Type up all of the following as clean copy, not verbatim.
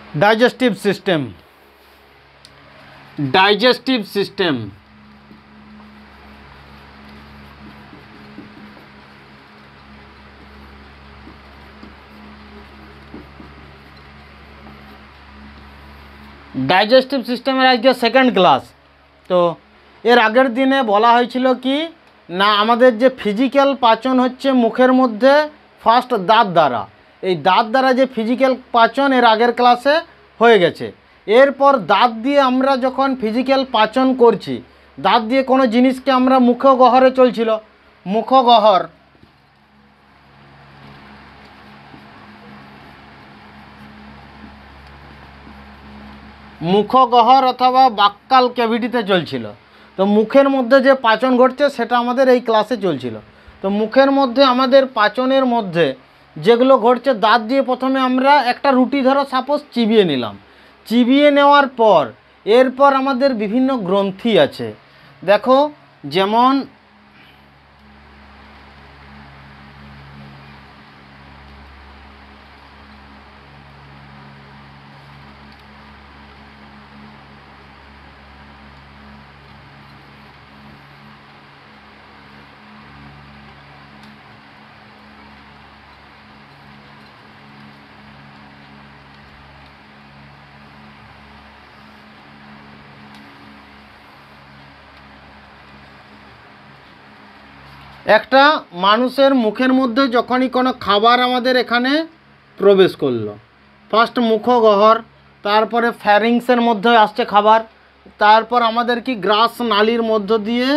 Digestive system. Digestive system digestive system आजके second class. तो एर आगेर दिने बला हयेछिलो कि ना आमादेर जे फिजिक्याल पाचन होच्छे मुखेर मध्य फार्स्ट दाँत द्वारा, এই দাঁত দ্বারা যে ফিজিক্যাল পাচন এর আগের ক্লাসে হয়ে গেছে। এরপর দাঁত দিয়ে আমরা যখন ফিজিক্যাল পাচন করছি, দাঁত দিয়ে কোনো জিনিসকে আমরা মুখগহ্বরে চলছিল, মুখগহ্বর মুখগহ্বর অথবা বাক্কাল ক্যাভিটিতে চলছিল। তো মুখের মধ্যে যে পাচন ঘটছে সেটা আমাদের এই ক্লাসে চলছিল। তো মুখের মধ্যে আমাদের পাচনের মধ্যে যেগুলো ঘটছে, দাঁত দিয়ে প্রথমে আমরা একটা রুটি ধরো সাপোজ চিবিয়ে নিলাম, চিবিয়ে নেওয়ার পর এরপর আমাদের বিভিন্ন গ্রন্থি আছে। দেখো যেমন একটা মানুষের মুখের মধ্যে যখনই কোনো খাবার আমাদের এখানে প্রবেশ করলো, ফার্স্ট মুখগহ্বর, তারপরে ফ্যারিংসের মধ্যে আসছে খাবার, তারপর আমাদের কি গ্রাস নালীর মধ্য দিয়ে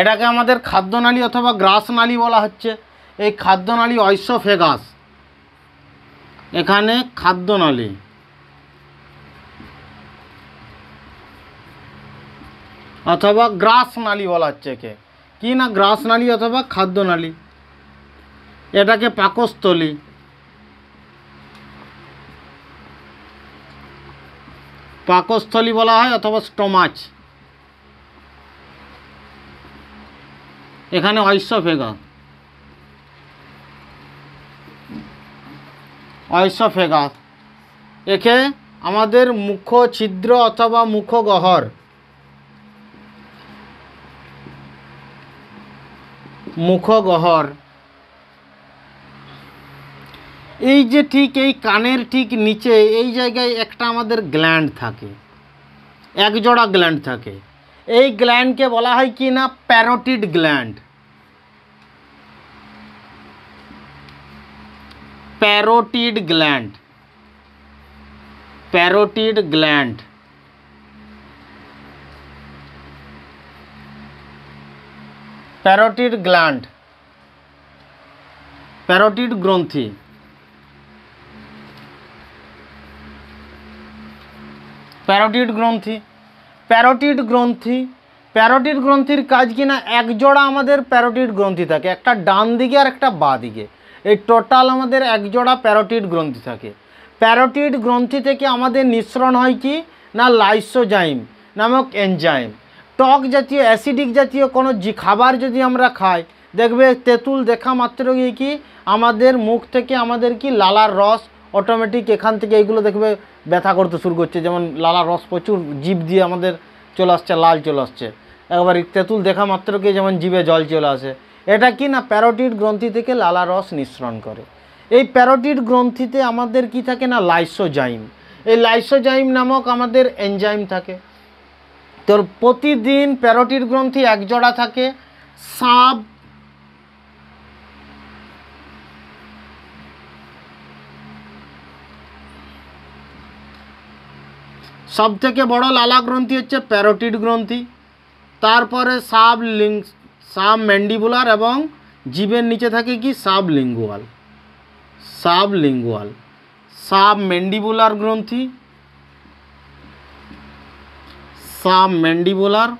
এটাকে আমাদের খাদ্যনালী অথবা গ্রাসনালী বলা হচ্ছে। এই খাদ্যনালী অইসোফেগাস, এখানে খাদ্যনালী অথবা গ্রাসনালী বলা হচ্ছে। একে কি না, গ্রাসনালী অথবা খাদ্যনালী। এটাকে পাকস্থলী, পাকস্থলী বলা হয় অথবা স্টোমাচ। এখানে অইসোফেগাস, অইসোফেগাস একে আমাদের মুখ ছিদ্র অথবা মুখগহ্বর, মুখগহ্বর। এই যে ঠিক এই কানের ঠিক নিচে এই জায়গায় একটা আমাদের গ্ল্যান্ড থাকে, একজোড়া গ্ল্যান্ড থাকে। এই গ্ল্যান্ডকে বলা হয় কি না, parotid gland. Parotid gland, parotid gland. Parotid gland, parotid গ্রন্থি। প্যারোটিড গ্রন্থি, প্যারোটিড গ্রন্থি, প্যারোটিড গ্রন্থির কাজ কিনা একজোড়া আমাদের প্যারোটিড গ্রন্থি থাকে, একটা ডান দিকে আর একটা বাঁ দিকে। এই টোটাল আমাদের একজোড়া প্যারোটিড গ্রন্থি থাকে। প্যারোটিড গ্রন্থি থেকে আমাদের নিঃসরণ হয় কি না, লাইসোজাইম নামক এনজাইম। টক জাতীয় অ্যাসিডিক জাতীয় কোনো খাবার যদি আমরা খাই, দেখবে তেঁতুল দেখা মাত্রই কি আমাদের মুখ থেকে আমাদের কি লালার রস অটোমেটিক এখান থেকে এইগুলো দেখবে ব্যথা করতে শুরু করছে। যেমন লালার রস প্রচুর জিভ দিয়ে আমাদের চলে আসছে, লাল চলে আসছে। একবার তেঁতুল দেখা মাত্রকে যেমন জিভে জল চলে আসে, এটা কি না প্যারোটিড গ্রন্থি থেকে লালা রস নিঃসরণ করে। এই প্যারোটিড গ্রন্থিতে আমাদের কি থাকে না, লাইসোজাইম। এই লাইসোজাইম নামক আমাদের এনজাইম থাকে। তোর প্রতিদিন প্যারোটিড গ্রন্থি একজোড়া থাকে। সাব সবথেকে বড় লালা গ্রন্থি হচ্ছে প্যারোটিড গ্রন্থি। তারপরে সাবম্যান্ডিবুলার এবং জিভের নিচে থাকে কি সাবলিঙ্গুয়াল। সাবলিঙ্গুয়াল, সাবম্যান্ডিবুলার গ্রন্থি, সাবম্যান্ডিবুলার,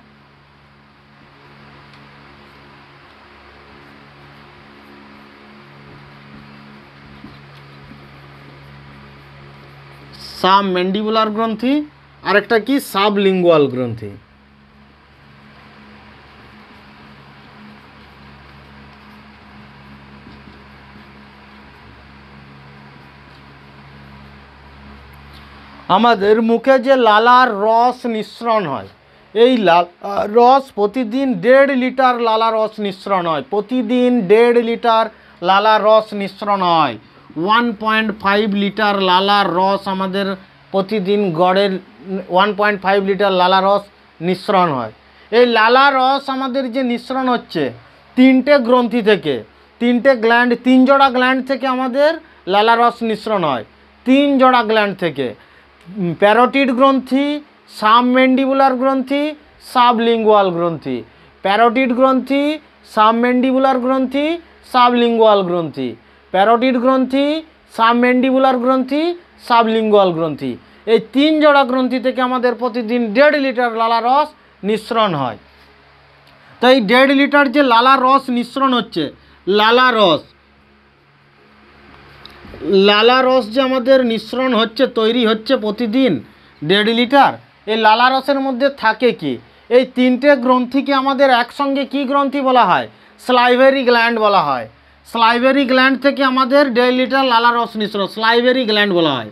সাবম্যান্ডিবুলার গ্রন্থি, আরেকটা কি সাবলিঙ্গুয়াল গ্রন্থি। আমাদের মুখে যে লালার রস নিঃসরণ হয়, এই রস প্রতিদিন 1.5 লিটার লালা রস নিঃসরণ হয়, প্রতিদিন 1.5 লিটার লালা রস নিঃসরণ হয়। 1.5 লিটার লালার রস আমাদের প্রতিদিন গড়ের 1.5 লিটার লালা রস নিঃসরণ হয়। এই লালা রস আমাদের যে নিঃসরণ হচ্ছে 3টে গ্রন্থি থেকে, 3টে গ্ল্যান্ড, 3 জোড়া গ্ল্যান্ড থেকে আমাদের লালা রস নিঃসরণ হয়, 3 জোড়া গ্ল্যান্ড থেকে। প্যারোটিড গ্রন্থি, সাবম্যান্ডিবুলার গ্রন্থি, সাবলিঙ্গুয়াল গ্রন্থি। প্যারোটিড গ্রন্থি, সাবম্যান্ডিবুলার গ্রন্থি, সাবলিঙ্গুয়াল গ্রন্থি। প্যারোটিড গ্রন্থি, সাবম্যান্ডিবুলার গ্রন্থি, সাবলিঙ্গুয়াল গ্রন্থি। এই 3 জোড়া গ্রন্থি থেকে আমাদের প্রতিদিন 1.5 লিটার লালা রস নিঃসরণ হয়। তো এই 1.5 লিটার যে লালা রস নিঃসরণ হচ্ছে, লালা রস যে আমাদের নিঃসরণ হচ্ছে, তৈরি হচ্ছে প্রতিদিন 1.5 লিটার, এই লালা রসের মধ্যে থাকে কি? এই 3টে গ্রন্থিকে আমাদের একসঙ্গে কি গ্রন্থি বলা হয়? স্লাইভারি গ্ল্যান্ড বলা হয়। স্লাইভারি গ্ল্যান্ড থেকে আমাদের 1.5 লিটার লালা রস নিঃসরণ, স্লাইভারি গ্ল্যান্ড বলা হয়।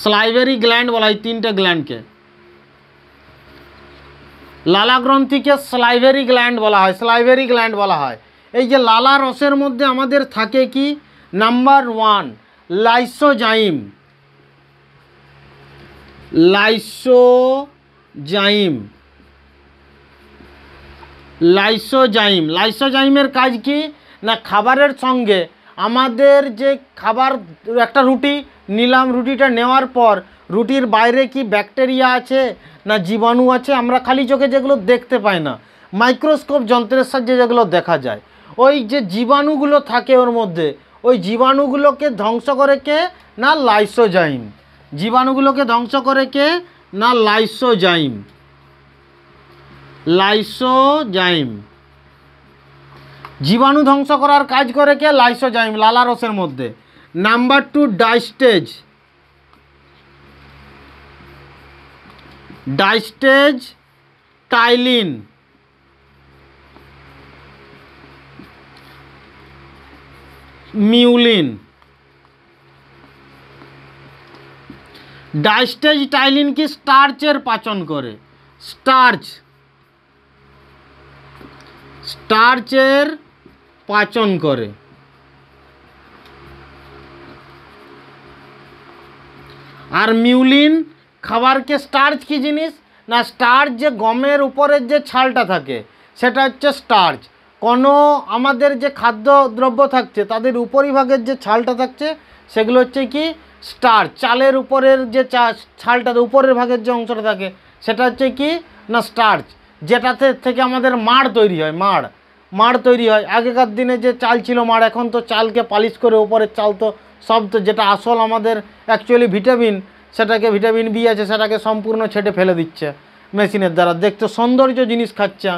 স্লাইভারি গ্ল্যান্ড বলা হয় 3টে গ্ল্যান্ডকে। লালা গ্রন্থিকে স্লাইভারি গ্ল্যান্ড বলা হয়, স্লাইভারি গ্ল্যান্ড বলা হয়। এই যে লালা রসের মধ্যে আমাদের থাকে কি? Number 1 lysozyme. লাইসোজাইমের কাজ কি না? খাবারের সঙ্গে আমাদের যে খাবার, একটা রুটি নিলাম, রুটিটা নেওয়ার পর রুটির বাইরে কি ব্যাকটেরিয়া আছে না জীবাণু আছে, আমরা খালি চোখে যেগুলো দেখতে পাই না, মাইক্রোস্কোপ যন্ত্রের সাহায্যে যেগুলো দেখা যায়, ওই যে জীবাণুগুলো থাকে ওর মধ্যে, ওই জীবাণুগুলোকে ধ্বংস করে কে না লাইসোজাইম। জীবাণুগুলোকে ধ্বংস করে কে না লাইসোজাইম। জীবাণু ধ্বংস করার কাজ করে কে? লাইসোজাইম, লালা রসের মধ্যে। Number 2 diastase ptyalin. মিউলিন। ডাইস্টেজ টাইলিন কি? স্টার্চের পাচন করে। স্টার্চের পাচন করে। আর মিউলিন খাবারকে, স্টার্চ কি জিনিস না? স্টার্চ যে গমের উপরের যে ছালটা থাকে সেটা হচ্ছে স্টার্চ। কোনো আমাদের যে খাদ্যদ্রব্য থাকছে তাদের উপরিভাগের যে ছালটা থাকছে সেগুলো হচ্ছে কি? স্টার্চ। চালের উপরের যে ছালটা, উপরের ভাগের যে অংশটা থাকে সেটা হচ্ছে কি না স্টার্চ, যেটাতে থেকে আমাদের মাড় তৈরি হয়। মাড় তৈরি হয়। আগেকার দিনে যে চাল ছিল মাড়, এখন তো চালকে পালিশ করে উপরের চাল তো সব, তো যেটা আসল আমাদের অ্যাকচুয়ালি ভিটামিন, সেটাকে ভিটামিন বি আছে, সেটাকে সম্পূর্ণ ছেটে ফেলে দিচ্ছে মেশিনের দ্বারা। দেখতে সৌন্দর্য জিনিস খাচ্ছে,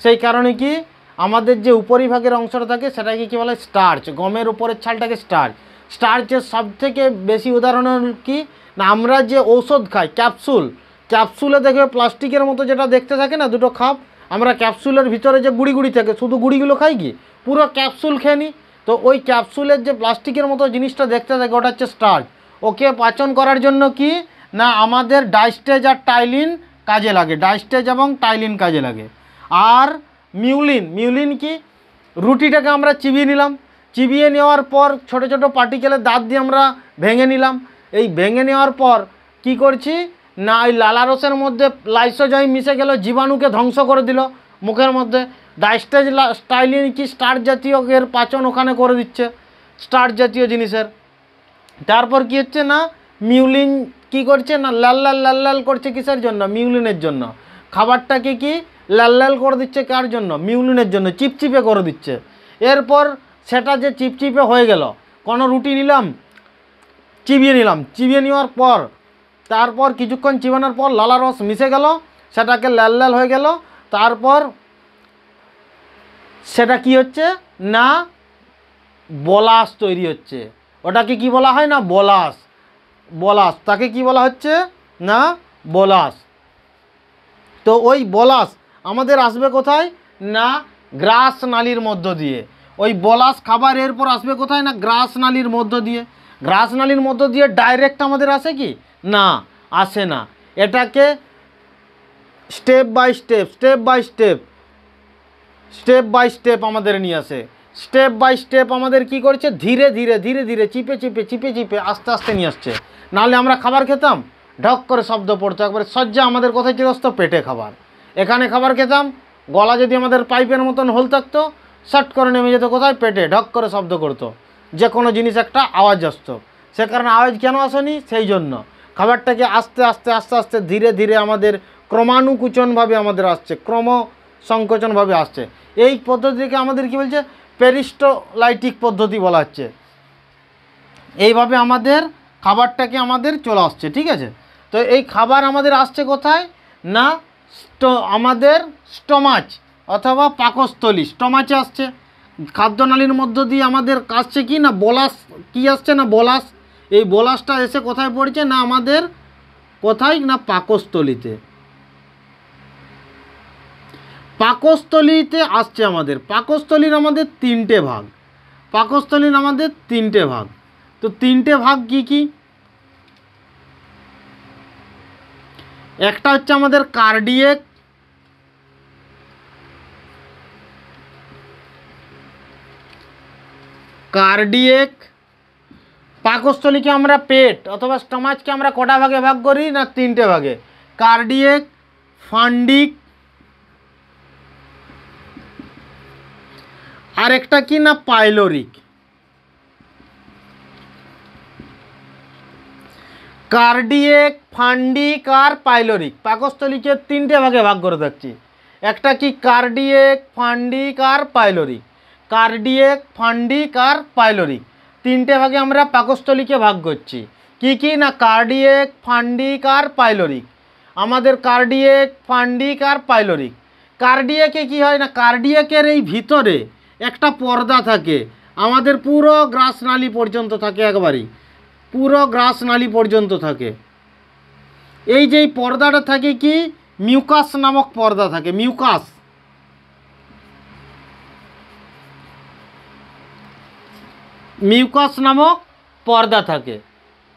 সেই কারণে কি আমাদের যে উপরিভাগের অংশটা থাকে সেটাকে কী বলে? স্টার্চ। গমের উপরের ছালটাকে স্টার্চ। স্টার্চের সবথেকে বেশি উদাহরণ কি না? আমরা যে ঔষধ খাই, ক্যাপসুলে দেখবে প্লাস্টিকের মতো যেটা দেখতে থাকে না, দুটো খাপ, আমরা ক্যাপসুলের ভিতরে যে গুড়ি থাকে, শুধু গুড়িগুলো খাই কি? পুরো ক্যাপসুল খেয়ে নিই। তো ওই ক্যাপসুলের যে প্লাস্টিকের মতো জিনিসটা দেখতে থাকে ওটা হচ্ছে স্টার্চ। ওকে পাচন করার জন্য কি না আমাদের ডাইস্টেজ আর টাইলিন কাজে লাগে, ডাইস্টেজ এবং টাইলিন কাজে লাগে। আর মিউলিন কি? রুটিটাকে আমরা চিবিয়ে নিলাম, চিবিয়ে নেওয়ার পর ছোট ছোট পার্টিকেলের দাঁত দিয়ে আমরা ভেঙে নিলাম। এই ভেঙে নেওয়ার পর কি করছি না ওই লালা রসের মধ্যে লাইসোজাইম মিশে গেল, জীবাণুকে ধ্বংস করে দিল মুখের মধ্যে। ডাইস্টেজ টাইলিন কি? স্টার্চ জাতীয় এর পাচন ওখানে করে দিচ্ছে, স্টার্চ জাতীয় জিনিসের। তারপর কি হচ্ছে না মিউলিন কি করছে না লাল লাল করছে, কিসের জন্য? মিউলিনের জন্য। খাবারটাকে কি লাল লাল করে দিচ্ছে কার জন্য? মিউলিনের জন্য, চিপচিপে করে দিচ্ছে। এরপর সেটা যে চিপচিপে হয়ে গেল, কোনো রুটি নিলাম, চিবিয়ে নিলাম, চিবিয়ে নেওয়ার পর তারপর কিছুক্ষণ চিবানোর পর লালা রস মিশে গেল, সেটাকে লাল লাল হয়ে গেল। তারপর সেটা কি হচ্ছে না বলাস তৈরি হচ্ছে। ওটাকে কি বলা হয় না বলাস। বলাস তাকে কি বলা হচ্ছে না বলাস। তো ওই বলাস আমাদের আসবে কোথায় না গ্রাস নালীর মধ্য দিয়ে। ওই বলাস খাবার এরপর আসবে কোথায় না গ্রাস নালীর মধ্য দিয়ে। গ্রাস নালীর মধ্য দিয়ে ডাইরেক্ট আমাদের আসে কি না আসে না। এটাকে step by step step by step step by step আমাদের নিয়ে আসে। স্টেপ বাই স্টেপ আমাদের কি করছে ধীরে ধীরে ধীরে ধীরে চিপে চিপে চিপে চিপে আস্তে আস্তে নিয়ে আসছে। নাহলে আমরা খাবার খেতাম ঢক করে শব্দ পড়তো, একবারে সজ্জা আমাদের কোথায় চলে আসতো পেটে খাবার। এখানে খাবার খেতাম, গলা যদি আমাদের পাইপের মতন হোল থাকতো শট করে নেমে যেত কোথায় পেটে, ঢক করে শব্দ করতো, যে কোনো জিনিস একটা আওয়াজ আসতো। সে কারণে আওয়াজ কেন আসেনি সেই জন্য খাবারটাকে আস্তে আস্তে আস্তে আস্তে ধীরে ধীরে আমাদের ক্রমানুকুচনভাবে আমাদের আসছে, ক্রম সংকোচনভাবে আসছে। এই পদ্ধতিকে আমাদের কি বলছে পেরিস্টোলাইটিক পদ্ধতি বলা হচ্ছে। এইভাবে আমাদের খাবারটাকে আমাদের চলে আসছে, ঠিক আছে। তো এই খাবার আমাদের আসছে কোথায় না আমাদের স্টোমাচ অথবা পাকস্থলী, স্টোমাচে আসছে। খাদ্যনালীর মধ্য দিয়ে আমাদের আসছে কি না বলাস, কি আসছে না বলাস। এই বলাসটা এসে কোথায় পড়ছে না আমাদের কোথায় না পাকস্থলীতে। পাকস্থলীতে আসছে আমাদের। পাকস্থলীর আমাদের তিনটে ভাগ। পাকস্থলীর আমাদের তিনটে ভাগ। তো তিনটে ভাগ কি কি? একটা হচ্ছে আমাদের কার্ডিয়েক, কার্ডিয়েক পাকস্থলীকে আমরা পেট অথবা স্টোমাচকে আমরা কটা ভাগে ভাগ করি না তিনটে ভাগে। কার্ডিয়েক, ফান্ডিক, আর একটা কি না পাইলোরিক। কার্ডিয়েক, ফান্ডিক আর পাইলোরিক পাকস্থলীকে তিনটে ভাগে ভাগ করে থাকছি। একটা কি কার্ডিয়েক, ফান্ডিক আর পাইলোরিক। কার্ডিয়েক, ফান্ডিক আর পাইলোরিক তিনটে ভাগে আমরা পাকস্থলীকে ভাগ করছি। কি কি না কার্ডিয়েক, ফান্ডিক আর পাইলোরিক। আমাদের কার্ডিয়েক, ফান্ডিক আর পাইলোরিক। কার্ডিয়াকে কি হয় না কার্ডিয়াকের এই ভিতরে একটা পর্দা থাকে, আমাদের পুরো গ্রাস নালী পর্যন্ত থাকে, একবারই পুরো গ্রাস নালী পর্যন্ত থাকে। এই যে পর্দাটা থাকে কি মিউকাস নামক পর্দা থাকে। মিউকাস, মিউকাস নামক পর্দা থাকে।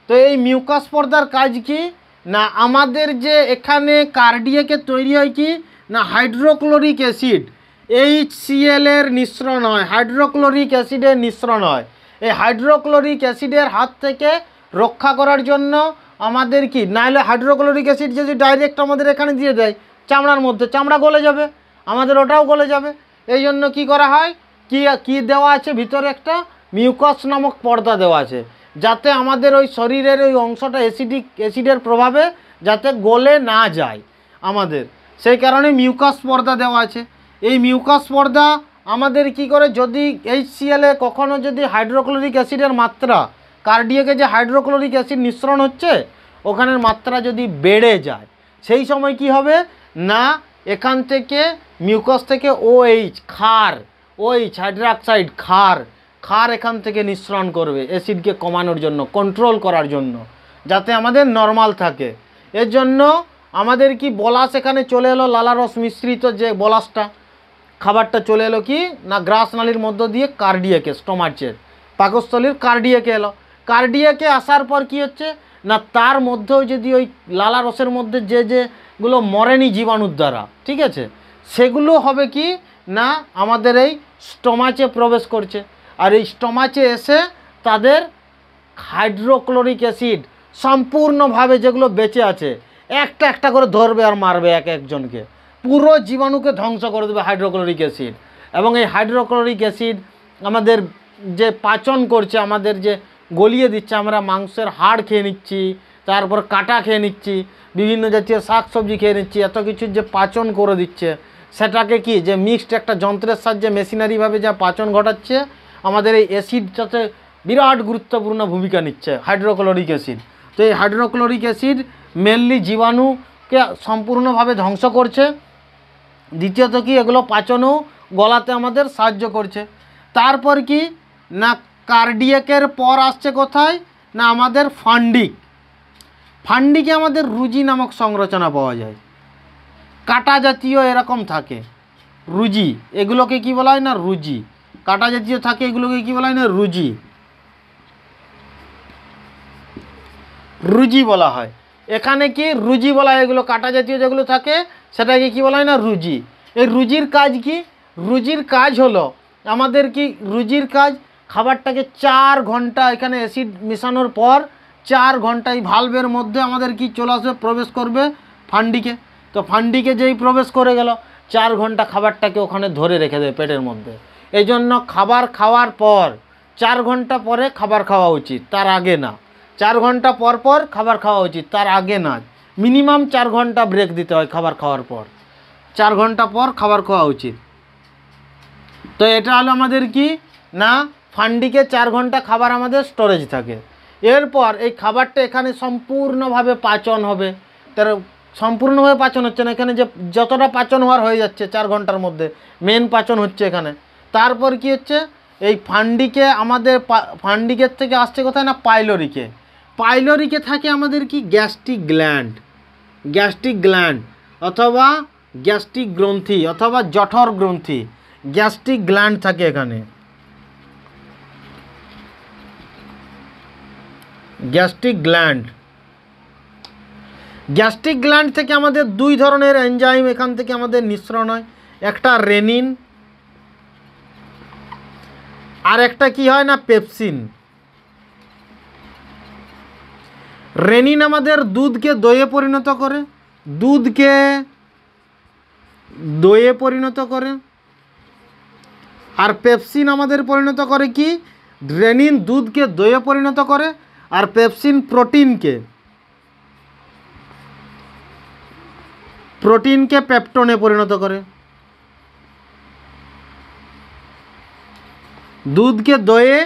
তো এই মিউকাস পর্দার কাজ কি না আমাদের যে এখানে কার্ডিয়াকে তৈরি হয় কি না হাইড্রোক্লোরিক অ্যাসিড HCl এর মিশ্রণ হয়, হাইড্রোক্লোরিক অ্যাসিডের মিশ্রণ হয়। এই হাইড্রোক্লোরিক অ্যাসিডের হাত থেকে রক্ষা করার জন্য আমাদের কি নাহলে হাইড্রোক্লোরিক অ্যাসিড যদি ডাইরেক্ট আমাদের এখানে দিয়ে দেয় চামড়ার মধ্যে, চামড়া গলে যাবে, আমাদের ওটাও গলে যাবে। এই জন্য কী করা হয় কি দেওয়া আছে ভিতরে একটা মিউকাস নামক পর্দা দেওয়া আছে, যাতে আমাদের ওই শরীরের ওই অংশটা অ্যাসিডের প্রভাবে যাতে গলে না যায় আমাদের, সেই কারণে মিউকাস পর্দা দেওয়া আছে। এই মিউকাস পর্দা আমাদের কি করে যদি HCl এ কখনো যদি হাইড্রোক্লোরিক অ্যাসিডের মাত্রা কার্ডিয়াকে যে হাইড্রোক্লোরিক অ্যাসিড মিশ্রণ হচ্ছে ওখানের মাত্রা যদি বেড়ে যায় সেই সময় কি হবে না এখান থেকে মিউকাস থেকে OH ক্ষার, OH হাইড্রোক্সাইড ক্ষার এখান থেকে নিঃসরণ করবে অ্যাসিডকে কমানোর জন্য, কন্ট্রোল করার জন্য, যাতে আমাদের নর্মাল থাকে। এর জন্য আমাদের কি বলাস এখানে চলে এলো, লালারস মিশ্রিত যে বলাসটা খাবারটা চলে এলো কি না গ্রাস নালীর মধ্য দিয়ে কার্ডিয়াকে, স্টোমাচের পাকস্থলীর কার্ডিয়াকে এলো। কার্ডিয়াকে আসার পর কি হচ্ছে না তার মধ্যেও যদি ওই লালারসের মধ্যে যেগুলো মরেনি জীবাণুর দ্বারা, ঠিক আছে, সেগুলো হবে কি না আমাদের এই স্টোমাচে প্রবেশ করছে। আর এই স্টোমাচে এসে তাদের হাইড্রোক্লোরিক অ্যাসিড সম্পূর্ণভাবে যেগুলো বেঁচে আছে একটা একটা করে ধরবে আর মারবে এক একজনকে, পুরো জীবাণুকে ধ্বংস করে দেবে হাইড্রোক্লোরিক অ্যাসিড। এবং এই হাইড্রোক্লোরিক অ্যাসিড আমাদের যে পাচন করছে, আমাদের যে গলিয়ে দিচ্ছে, আমরা মাংসের হাড় খেয়ে নিচ্ছি, তারপর কাটা খেয়ে নিচ্ছি, বিভিন্ন জাতীয় শাক সবজি খেয়ে নিচ্ছি, এত কিছুর যে পাচন করে দিচ্ছে সেটাকে কি যে মিক্সড একটা যন্ত্রের সাহায্যে মেশিনারিভাবে যা পাচন ঘটাচ্ছে, আমাদের এই অ্যাসিডটাতে বিরাট গুরুত্বপূর্ণ ভূমিকা নিচ্ছে হাইড্রোক্লোরিক অ্যাসিড। তো এই হাইড্রোক্লোরিক অ্যাসিড মেনলি জীবাণুকে সম্পূর্ণভাবে ধ্বংস করছে। দ্বিতীয়ত কি এগুলো পাচনও গলাতে আমাদের সাহায্য করছে। তারপর কি না কার্ডিয়াকের পর আসছে কোথায় না আমাদের ফান্ডিক। ফান্ডিকে আমাদের রুজি নামক সংরচনা পাওয়া যায়, কাটা জাতীয় এরকম থাকে রুজি, এগুলোকে কি বলা হয় না রুজি। কাটা জাতীয় থাকে এগুলোকে কি বলা হয় না রুজি, রুজি বলা হয়। এখানে কি রুজি বলা হয়, এগুলো কাটা জাতীয় যেগুলো থাকে সেটাকে কি বলা হয় না রুজি। এই রুজির কাজ কি? রুজির কাজ হলো আমাদের কি রুজির কাজ খাবারটাকে 4 ঘন্টা এখানে অ্যাসিড মেশানোর পর 4 ঘন্টা এই ভালভের মধ্যে আমাদের কি চলে আসবে, প্রবেশ করবে ফান্ডিকে। তো ফান্ডিকে যেই প্রবেশ করে গেল 4 ঘন্টা খাবারটাকে ওখানে ধরে রেখে দেবে পেটের মধ্যে। এই জন্য খাবার খাওয়ার পর 4 ঘন্টা পরে খাবার খাওয়া উচিত, তার আগে না। 4 ঘন্টা পর পর খাবার খাওয়া উচিত, তার আগে না। মিনিমাম 4 ঘন্টা ব্রেক দিতে হয় খাবার খাওয়ার পর, 4 ঘন্টা পর খাবার খাওয়া উচিত। তো এটা হলো আমাদের কি না ফান্ডিকে 4 ঘন্টা খাবার আমাদের স্টোরেজ থাকে। এরপর এই খাবারটা এখানে সম্পূর্ণভাবে পাচন হবে। তার সম্পূর্ণভাবে পাচন হচ্ছে না, এখানে যে যতটা পাচন হওয়ার হয়ে যাচ্ছে 4 ঘন্টার মধ্যে মেন পাচন হচ্ছে এখানে। তারপর কি হচ্ছে এই ফান্ডিকে আমাদের ফান্ডিকের থেকে আসছে কোথায় না পাইলোরিকে। পাইলোরিকে থাকে আমাদের কি গ্যাস্ট্রিক গ্ল্যান্ড, গ্যাস্ট্রিক গ্ল্যান্ড অথবা গ্যাস্ট্রিক গ্রন্থি অথবা জঠর গ্রন্থি, গ্যাস্ট্রিক গ্ল্যান্ড থাকে এখানে। গ্যাস্ট্রিক গ্ল্যান্ড, গ্যাস্ট্রিক গ্ল্যান্ড থেকে আমাদের 2 ধরনের এনজাইম এখান থেকে আমাদের নিঃসরণ হয়, একটা রেনিন আর একটা কি হয় না পেপসিন। রেনিন আমাদের দুধকে দইয়ে পরিণত করে, দুধকে দইয়ে পরিণত করে। আর পেপসিন আমাদের পরিণত করে কি, রেনিন দুধকে দইয়ে পরিণত করে আর পেপসিন প্রোটিনকে পেপটোনে পরিণত করে। দুধকে দইয়ে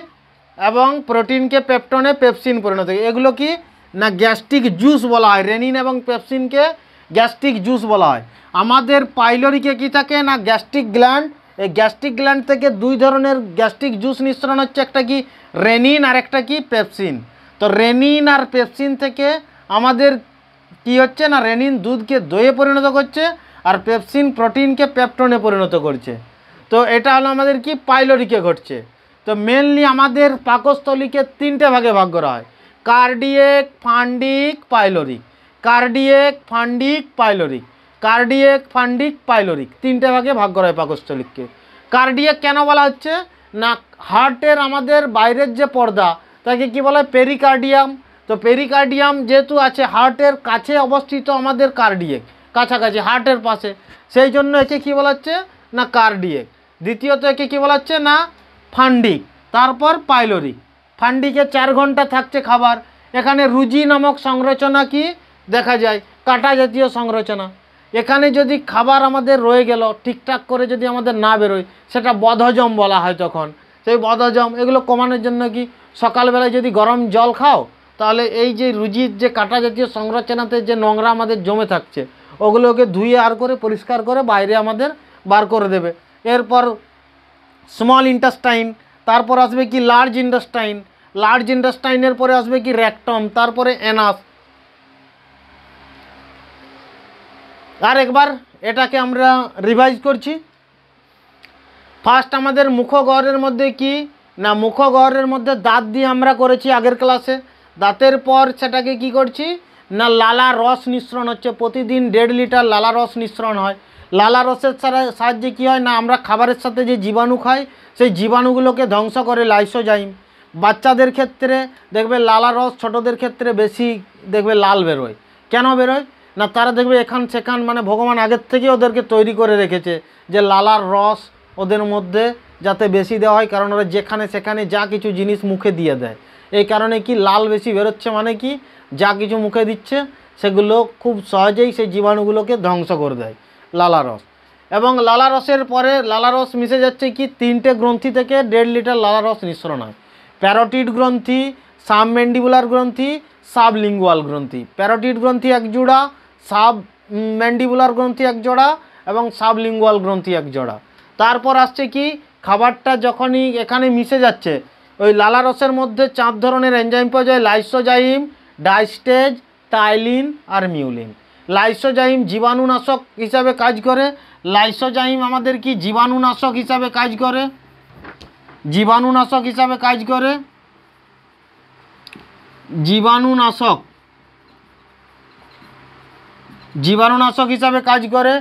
এবং প্রোটিনকে পেপটোনে পেপসিন পরিণত করে। এগুলো কি না গ্যাস্ট্রিক জুস বলা হয়, রেনিন এবং পেপসিনকে গ্যাস্ট্রিক জুস বলা হয়। আমাদের পাইলোরিকে কি থাকে না গ্যাস্ট্রিক গ্ল্যান্ড। এই গ্যাস্ট্রিক গ্ল্যান্ড থেকে 2 ধরনের গ্যাস্ট্রিক জুস নিঃসরণ হচ্ছে, একটা কি রেনিন আর একটা কি পেপসিন। তো রেনিন আর পেপসিন থেকে আমাদের কি হচ্ছে না রেনিন দুধকে দইয়ে পরিণত করছে আর পেপসিন প্রোটিনকে পেপটোনে পরিণত করছে। তো এটা হলো আমাদের কি পাইলোরিকে ঘটছে। তো মেনলি আমাদের পাকস্থলীকে 3টে ভাগে ভাগ করা হয়, কার্ডিয়েক, fundic, pyloric. কার্ডিয়েক, fundic, pyloric, কার্ডিয়েক, fundic, pyloric, 3টে ভাগে ভাগ করা হয় পাকস্থলীকে। কার্ডিয়েক কেন বলা হচ্ছে না হার্টের আমাদের বাইরের যে পর্দা তাকে কি বলা হয় পেরিকার্ডিয়াম। তো পেরিকার্ডিয়াম যেহেতু আছে হার্টের কাছে অবস্থিত আমাদের কার্ডিয়েক, কাছাকাছি হার্টের পাশে, সেই জন্য একে কী বলা হচ্ছে না কার্ডিয়েক। দ্বিতীয়ত একে কী বলা হচ্ছে না ফান্ডিক, তারপর পাইলোরিক। ফান্ডিকে 4 ঘন্টা থাকছে খাবার। এখানে রুজি নামক সংরচনা কি দেখা যায়, কাটা জাতীয় সংরচনা। এখানে যদি খাবার আমাদের রয়ে গেল ঠিকঠাক করে যদি আমাদের না বেরোয় সেটা বদহজম বলা হয়। তখন সেই বদহজম এগুলো কমানোর জন্য কি সকালবেলায় যদি গরম জল খাও তাহলে এই যে রুজির যে কাটা জাতীয় সংরচনাতে যে নোংরা আমাদের জমে থাকছে ওগুলোকে ধুয়ে আর করে পরিষ্কার করে বাইরে আমাদের বার করে দেবে। এরপর স্মল ইন্টেস্টাইন, তারপর আসবে কি লার্জ ইন্টেস্টাইন, লার্জ ইন্টেস্টাইনের পরে আসবে কি রেকটম, তারপরে অ্যানাস। আর একবার এটাকে আমরা রিভাইজ করছি। ফার্স্ট আমাদের মুখগহ্বরের মধ্যে কি না মুখগহ্বরের মধ্যে দাঁত দিয়ে আমরা করেছি আগের ক্লাসে। দাঁতের পর সেটাকে কি করছি না লালা রস নিঃসরণ হচ্ছে, প্রতিদিন 1.5 লিটার লালা রস নিঃসরণ হয়। লালা রসের সাহায্যে কী হয় না আমরা খাবারের সাথে যে জীবাণু খাই সেই জীবাণুগুলোকে ধ্বংস করে লাইসোজাইম। বাচ্চাদের ক্ষেত্রে দেখবে লালা রস, ছোটোদের ক্ষেত্রে বেশি দেখবে লাল বেরোয়। কেন বেরোয় না তারা দেখবে এখান সেখান মানে ভগবান আগের থেকে ওদেরকে তৈরি করে রেখেছে যে লালার রস ওদের মধ্যে যাতে বেশি দেওয়া হয়, কারণ ওরা যেখানে সেখানে যা কিছু জিনিস মুখে দিয়ে দেয়। এই কারণে কি লাল বেশি বেরোচ্ছে মানে কি যা কিছু মুখে দিচ্ছে সেগুলো খুব সহজেই সেই জীবাণুগুলোকে ধ্বংস করে দেয় লালা রস। এবং লালারসের পরে লালারস মিশে যাচ্ছে কি 3টে গ্রন্থি থেকে 1.5 লিটার লালারস নিঃসরণ হয়। প্যারোটিড গ্রন্থি, সাবম্যান্ডিবুলার গ্রন্থি, সাবলিঙ্গুয়াল গ্রন্থি। প্যারোটিড গ্রন্থি এক জোড়া, সাবম্যান্ডিবুলার গ্রন্থি এক জোড়া এবং সাবলিঙ্গুয়াল গ্রন্থি এক জোড়া। তারপর আসছে কি খাবারটা যখনই এখানে মিশে যাচ্ছে ওই লালারসের মধ্যে 4 ধরনের এনজাইম পাওয়া যায়, লাইসোজাইম, ডাইস্টেজ, টাইলিন আর মিউলিন। লাইসোজাইম জীবাণুনাশক হিসাবে কাজ করে। লাইসোজাইম আমাদের কি জীবাণুনাশক হিসাবে কাজ করে, জীবাণুনাশক হিসাবে কাজ করে, জীবাণুনাশক জীবাণুনাশক হিসাবে কাজ করে।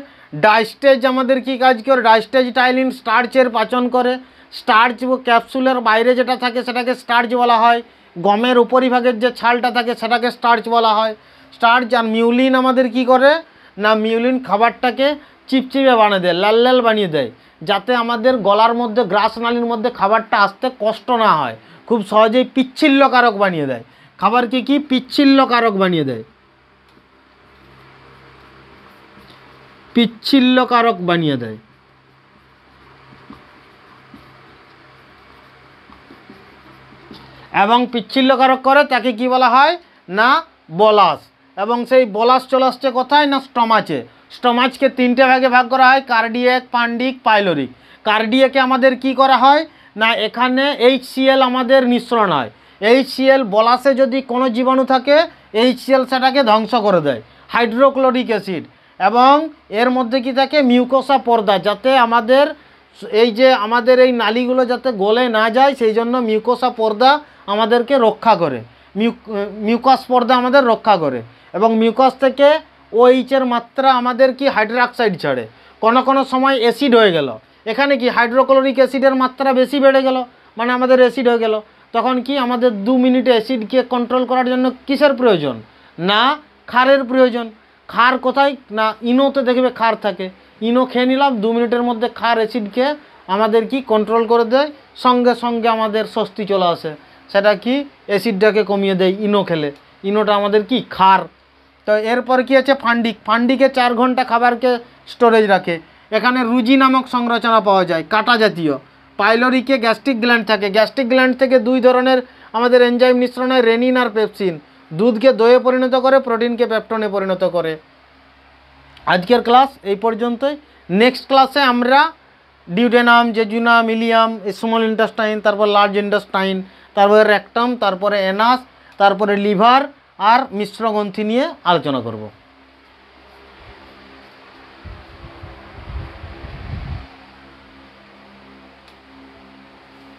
ডাইস্টেজ আমাদের কি কাজ করে, ডাইস্টেজ টাইলিন স্টার্চের পাচন করে। স্টার্চ ক্যাপসুলের বাইরে যেটা থাকে সেটাকে স্টার্চ বলা হয়, গমের উপরিভাগের যে ছালটা থাকে সেটাকে স্টার্চ বলা হয়, স্টার্চ। আর মিউলিন আমাদের কি করে না, মিউলিন খাবারটাকে চিপচিপে বানিয়ে দেয়, লাল লাল বানিয়ে দেয়, যাতে আমাদের গলার মধ্যে গ্রাসনালীর মধ্যে খাবারটা আসতে কষ্ট না হয়, খুব সহজেই পিচ্ছিল্যকারক বানিয়ে দেয়। খাবারকে কি পিচ্ছিল্যকারক বানিয়ে দেয়, পিচ্ছিল্যকারক বানিয়ে দেয়। এবং পিচ্ছিল্যকারক করে তাকে কি বলা হয় না বলাস। এবং সেই বলাস চলে আসছে কোথায় না স্টমাচে। স্টমাচকে 3টে ভাগে ভাগ করা হয়, কার্ডিয়াক, পান্ডিক, পাইলোরিক। কার্ডিয়াকে আমাদের কি করা হয় না এখানে HCl আমাদের মিশ্রণ হয়। HCl বলাসে যদি কোনো জীবাণু থাকে HCl সেটাকে ধ্বংস করে দেয়, হাইড্রোক্লোরিক অ্যাসিড। এবং এর মধ্যে কি থাকে মিউকোসা পর্দা, যাতে আমাদের এই যে আমাদের এই নালীগুলো যাতে গলে না যায় সেই জন্য মিউকোসা পর্দা আমাদেরকে রক্ষা করে, মিউকাস পর্দা আমাদের রক্ষা করে। এবং মিউকাস থেকে OH-এর মাত্রা আমাদের কি হাইড্রোক্সাইড ছাড়ে। কোনো কোনো সময় অ্যাসিড হয়ে গেল, এখানে কি হাইড্রোক্লোরিক অ্যাসিডের মাত্রা বেশি বেড়ে গেল, মানে আমাদের অ্যাসিড হয়ে গেল, তখন কি আমাদের 2 মিনিটে অ্যাসিডকে কন্ট্রোল করার জন্য কিসের প্রয়োজন না ক্ষারের প্রয়োজন। ক্ষার কোথায় না ইনোতে দেখবে ক্ষার থাকে, ইনো খেয়ে নিলাম, 2 মিনিটের মধ্যে ক্ষার অ্যাসিডকে আমাদের কি কন্ট্রোল করে দেয়, সঙ্গে সঙ্গে আমাদের স্বস্তি চলে আসে। সেটা কি অ্যাসিডটাকে কমিয়ে দেয় ইনো খেলে, ইনোটা আমাদের কি ক্ষার। তো এরপর কি আছে ফান্ডিক। ফান্ডিকে 4 ঘন্টা খাবারকে স্টোরেজ রাখে। এখানে রুজি নামক সংরচনা পাওয়া যায়, কাটা জাতীয়। পাইলোরিকে গ্যাস্ট্রিক গ্ল্যান্ড থাকে, গ্যাস্ট্রিক গ্ল্যান্ড থেকে 2 ধরনের আমাদের এনজাইম মিশ্রণ হয়, রেনিন আর পেপসিন। দুধকে দইয়ে পরিণত করে, প্রোটিনকে পেপটনে পরিণত করে। আজকের ক্লাস এই পর্যন্তই। নেক্সট ক্লাসে আমরা duodenum, jejunum, Ilium, small intestine, তারপর লার্জ ইন্টেস্টাইন, তারপরে রেকটাম, তারপরে এনাস, তারপরে লিভার আর মিশ্র গ্রন্থি নিয়ে আলোচনা করব।